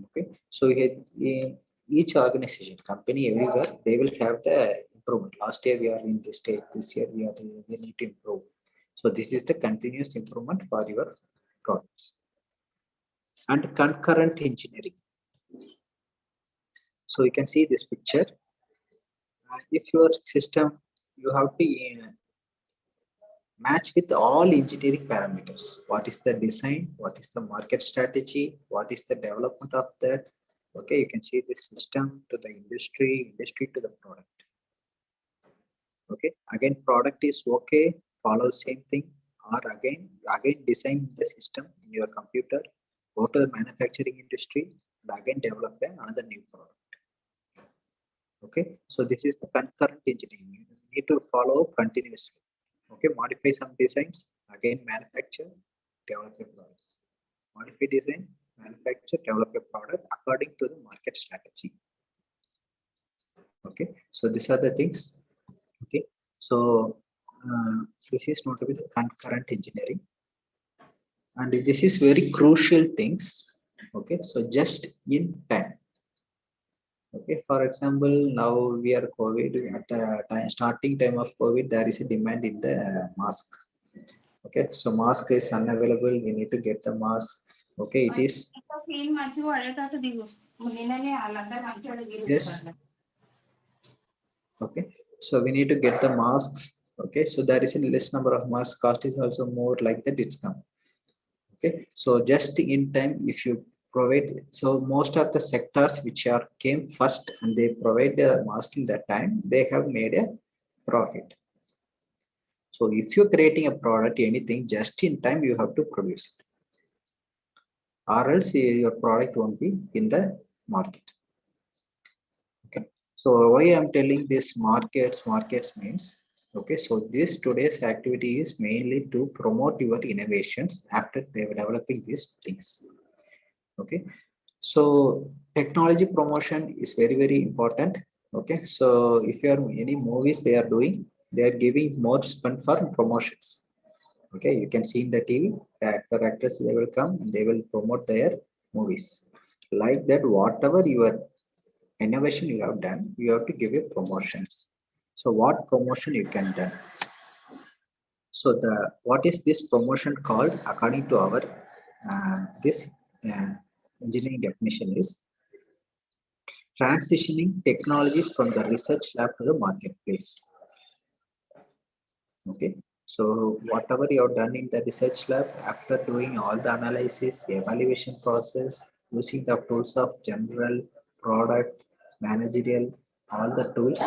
Okay, so in each organization, company, everywhere, they will have the improvement. Last year we are in this state, this year we need to improve. So this is the continuous improvement for your products. And concurrent engineering. So you can see this picture. If your system, you have to match with all engineering parameters. What is the design? What is the market strategy? What is the development of that? Okay, you can see this system to the industry to the product. Okay, again, product is okay, follow same thing, or again design the system in your computer, go to the manufacturing industry, and again develop another new product. Okay, so this is the concurrent engineering. You need to follow continuously. Okay, modify some designs, again manufacture, develop a product. Modify design, manufacture, develop a product according to the market strategy. Okay, so these are the things. Okay, so this is not to be the concurrent engineering, and this is very crucial things. Okay, so just in time. Okay, for example, now we are COVID, at the starting time of COVID, there is a demand in the mask. Okay, so mask is unavailable, we need to get the mask. Okay, it is. Yes. Okay, so we need to get the masks. Okay, so there is a less number of masks, cost is also more, like that it's come. Okay, so just in time, if you provide, so most of the sectors which are came first and they provide the mask in that time, they have made a profit. So if you're creating a product, anything, just in time you have to produce it, or else your product won't be in the market. Okay, so why I'm telling this markets means Okay, so this today's activity is mainly to promote your innovations after developing these things. Okay, so technology promotion is very, very important. Okay, so if you are any movies they are doing, they are giving more spend for promotions. Okay, you can see in the TV, the actors they will come and they will promote their movies. Like that, whatever your innovation you have done, you have to give it promotions. So what promotion you can done? So the what is this promotion called according to our this uh, engineering definition is transitioning technologies from the research lab to the marketplace. Okay, so whatever you have done in the research lab, after doing all the analysis, evaluation process, using the tools of general, product, managerial, all the tools,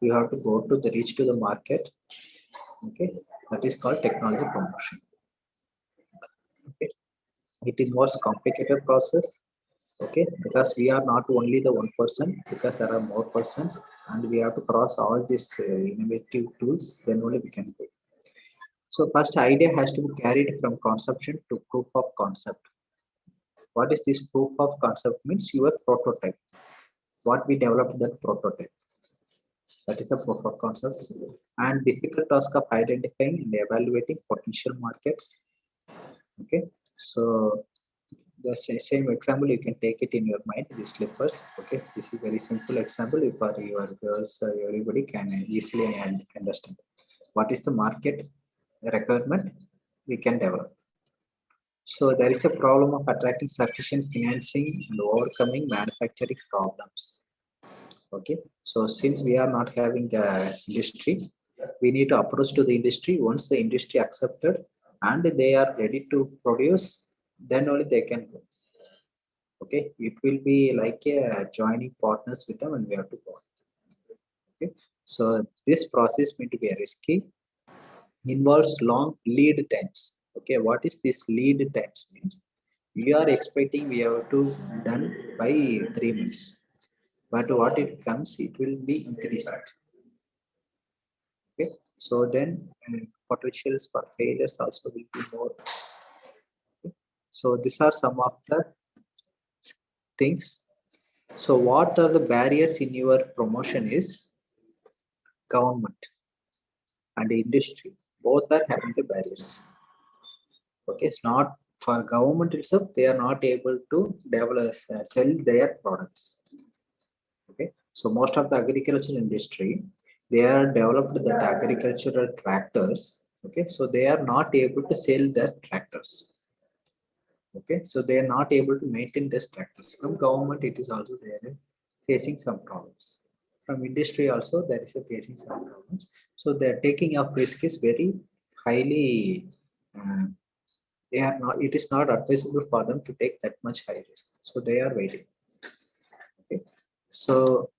you have to go to the reach to the market. Okay, that is called technology promotion. Okay, it is more complicated process. Okay, because we are not only the one person, because there are more persons, and we have to cross all these innovative tools. Then only we can go. So first idea has to be carried from conception to proof of concept. What is this proof of concept means? Your prototype. What we developed that prototype. That is a proof of concept. And difficult task of identifying and evaluating potential markets. Okay. So the same example you can take it in your mind. The slippers. Okay. This is very simple example. If for your girls, everybody can easily understand. What is the market requirement we can develop? So there is a problem of attracting sufficient financing and overcoming manufacturing problems. Okay. So since we are not having the industry, we need to approach to the industry. Once the industry accepted and they are ready to produce, then only they can go. Okay. It will be like a joining partners with them and we have to go. Okay. So this process may be risky, involves long lead times. Okay, what is this lead times means? We are expecting we have to done by 3 months, but what it comes, it will be increasing. Okay, so then potentials for failures also will be more. Okay. So these are some of the things. So what are the barriers in your promotion is government and industry. Both are having the barriers. Okay, it's not for government itself, they are not able to develop sell their products. Okay, so most of the agricultural industry, they are developed that agricultural tractors. Okay, so they are not able to sell their tractors. Okay, so they are not able to maintain these tractors. From government it is also they are facing some problems. From industry also there is a facing some problems. So their taking of risk is very highly they are not, it is not advisable for them to take that much high risk, so they are waiting. Okay, so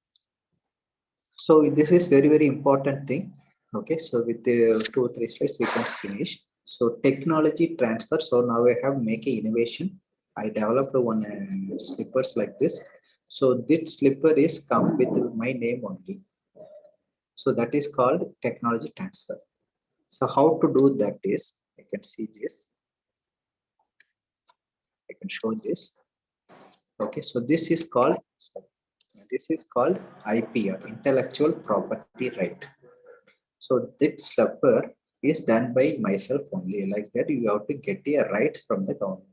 this is very, very important thing. Okay, so with the 2 or 3 slides we can finish. So technology transfer. So now I have make a innovation. I developed one slippers like this. So this slipper is come with my name only. So that is called technology transfer. So how to do that is, I can see this, I can show this. Okay, so this is called IP or intellectual property right. So this slipper is done by myself only. Like that, you have to get your rights from the government.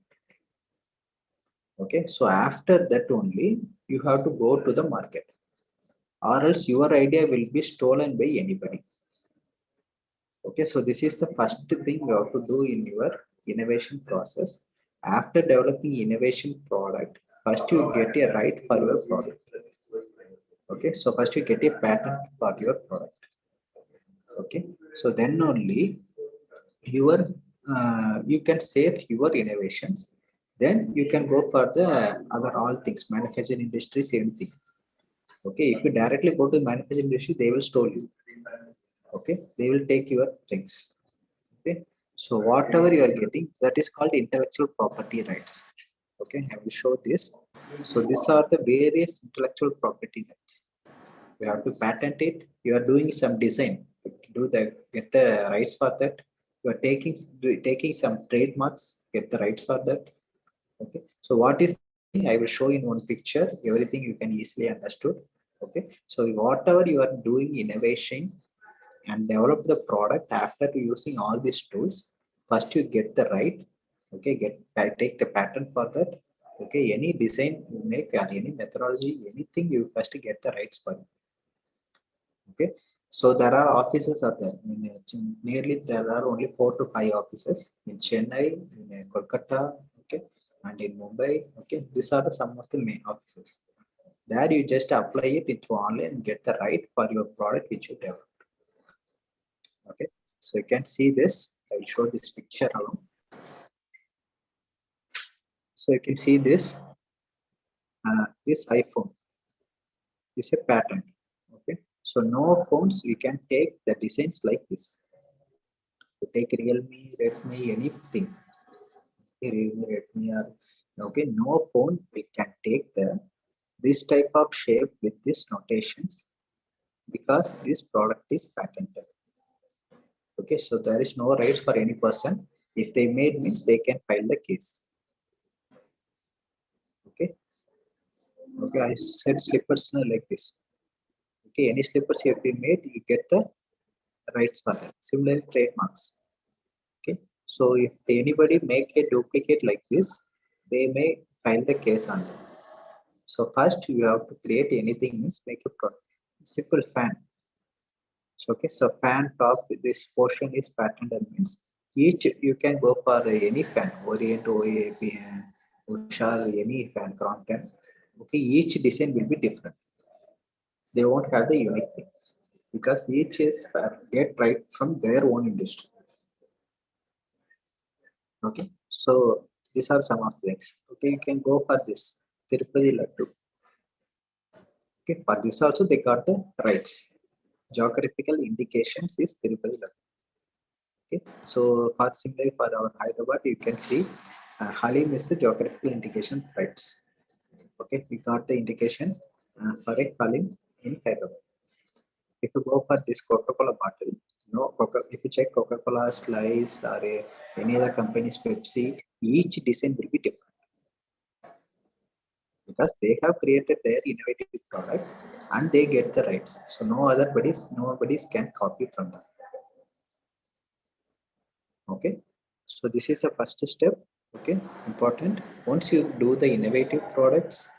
Okay, so after that only you have to go to the market, or else your idea will be stolen by anybody. Okay, so this is the first thing you have to do in your innovation process. After developing innovation product, first you get a right for your product. Okay, so first you get a patent for your product. Okay, so then only your you can save your innovations. Then you can go for the other all things, manufacturing industry, same thing. Okay, if you directly go to manufacturing industry, they will stole you. Okay, they will take your things. Okay, so whatever you are getting, that is called intellectual property rights. Okay, I will show this. So these are the various intellectual property rights. You have to patent it. You are doing some design. get the rights for that. You are taking some trademarks, get the rights for that. Okay, so what is, I will show in one picture, everything you can easily understood. Okay, so whatever you are doing innovation and develop the product after using all these tools, first you get the right. Okay, take the patent for that. Okay, any design you make or any methodology, anything, you first get the rights for it. Okay, so there are offices are there. Nearly there are only 4 to 5 offices in Chennai, in Kolkata, okay, and in Mumbai. Okay, these are some of the main offices. There you just apply it into online and get the right for your product which you develop. Okay, so you can see this. I will show this picture along. So you can see this. This iPhone is a patent. Okay, so no phones we can take the designs like this. You take Realme, Redmi, anything. Okay, Realme, Redmi, or okay, no phone we can take this type of shape with these notations because this product is patented. Okay, so there is no rights for any person. If they made means they can file the case. Okay, okay, I said slippers like this. Okay, any slippers you have been made, you get the rights for that. Similarly, trademarks. Okay, so if anybody make a duplicate like this, they may file the case on them. So first you have to create anything means make a product. Simple fan. So, okay, so fan top, this portion is patented means each you can go for any fan, Orient, OAP, Usha, any fan, Crompton. Okay, each design will be different. They won't have the unique things because each is get right from their own industry. Okay, so these are some of the things. Okay, you can go for this Tirupati Laddu. Okay, for this also they got the rights. Geographical indications is Tirupati Laddu. Okay, so for similarly for our Hyderabad, you can see Halim is the geographical indication rights. Okay, we got the indication for a Halim in Hyderabad. If you go for this Coca-Cola bottle, if you check Coca-Cola, Slice, or any other company's Pepsi, each design will be different because they have created their innovative product and they get the rights. So nobody's can copy from them. Okay, so this is the first step. Okay, important. Once you do the innovative products,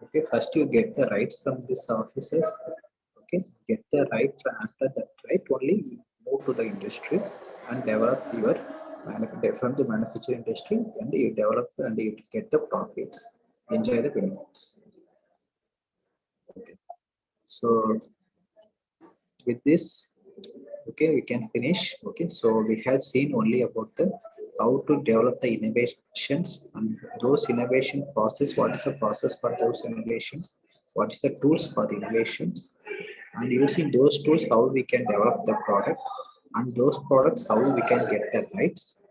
okay, first you get the rights from these offices. Okay, get the right after that right only you move to the industry and develop your from the manufacturing industry, and you develop and you get the profits, enjoy the benefits. Okay, so with this, okay, we can finish. Okay, so we have seen only about the how to develop the innovations and those innovation process. What is the process for those innovations? What is the tools for the innovations? And using those tools, how we can develop the product, and those products, how we can get the rights.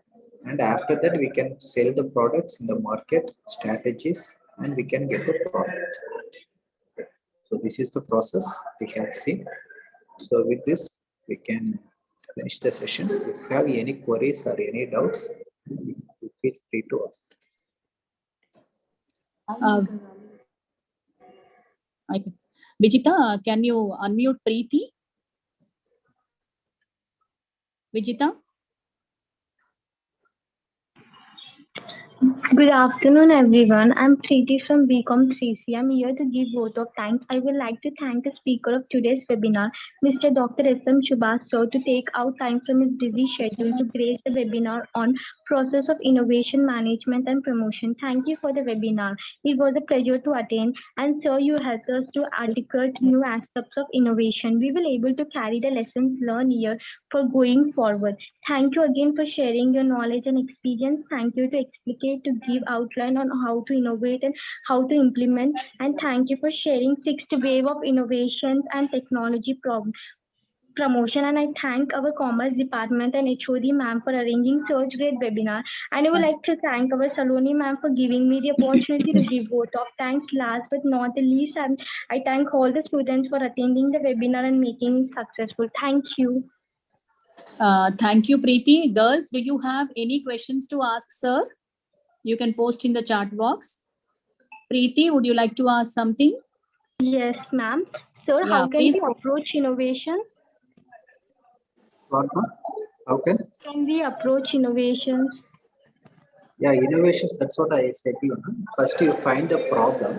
And after that, we can sell the products in the market strategies, and we can get the product. So this is the process we have seen. So with this, we can finish the session. If you have any queries or any doubts, feel free to ask. Vijita, can you unmute Preeti? Vijita? Good afternoon, everyone. I'm Preeti from BCom 3C. I'm here to give vote of thanks. I would like to thank the speaker of today's webinar, Mr. Dr. S.M. Subhash, sir, to take out time from his busy schedule to grace the webinar on process of innovation management and promotion. Thank you for the webinar. It was a pleasure to attend, and sir, you helped us to articulate new aspects of innovation. We will able to carry the lessons learned here for going forward. Thank you again for sharing your knowledge and experience. Thank you to explicate, to give outline on how to innovate and how to implement. And thank you for sharing sixth wave of innovations and technology promotion. And I thank our Commerce Department and HOD ma'am for arranging such great webinar. And I would like to thank our Saloni ma'am for giving me the opportunity to give vote of thanks. Last but not the least, I thank all the students for attending the webinar and making it successful. Thank you. Thank you, Preeti. Girls, do you have any questions to ask, sir? You can post in the chat box. Preeti, would you like to ask something? Yes, ma'am. Sir, Yeah, how can please. we approach innovation? What, ma'am? How can? Can we approach innovations? Yeah, innovations, that's what I said to you. No? First, you find the problem.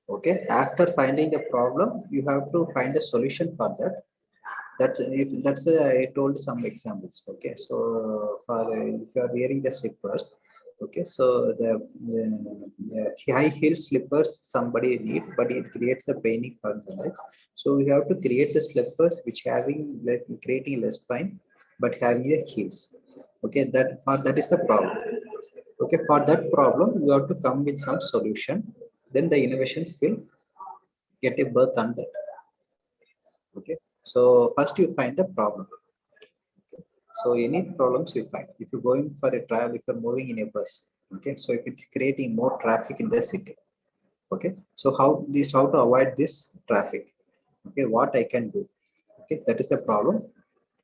Okay. After finding the problem, you have to find a solution for that. I told some examples. Okay. So, if you are wearing the slippers, okay. So, the high heel slippers somebody need, but it creates a paining for the legs. So, we have to create the slippers which having like creating less pain, but having the heels. Okay. That is the problem. Okay, for that problem, you have to come with some solution. Then the innovations will get a birth on that. Okay, so first you find the problem. Okay, so any problems you find. If you're going for a travel, if you're moving in a bus, okay, so if it's creating more traffic in the city, okay, so how to avoid this traffic? Okay, what I can do? Okay, that is the problem.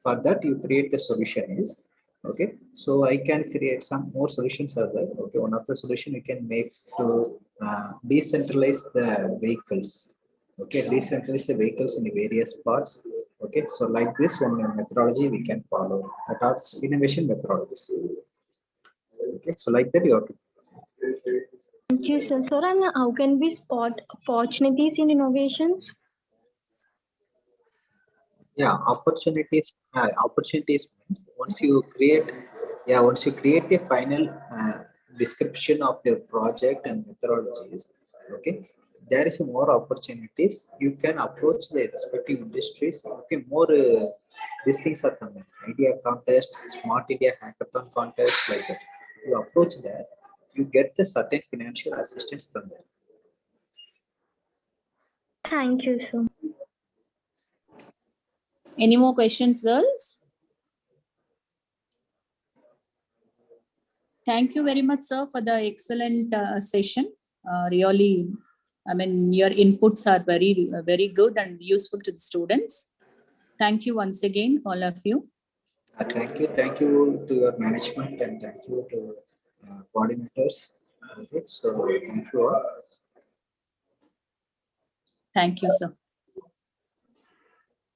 For that, you create the solution is okay. So I can create some more solutions are there. Okay, one of the solution you can make to decentralize the vehicles. Okay, decentralize the vehicles in the various parts. Okay, so like this one methodology we can follow. That are innovation methodologies. Okay, so like that you have to. Thank you, sir. Sir, and how can we spot opportunities in innovations? Yeah, opportunities means once you create a final description of your project and methodologies, okay, there is more opportunities. You can approach the respective industries. Okay, more these things are coming, idea contest, smart India hackathon contest, like that. You approach that, you get the certain financial assistance from there. Thank you, sir. Any more questions, girls? Thank you very much, sir, for the excellent session. Really, I mean, your inputs are very good and useful to the students. Thank you once again, all of you. Thank you to your management and thank you to coordinators. Okay, so thank you all. Thank you, sir.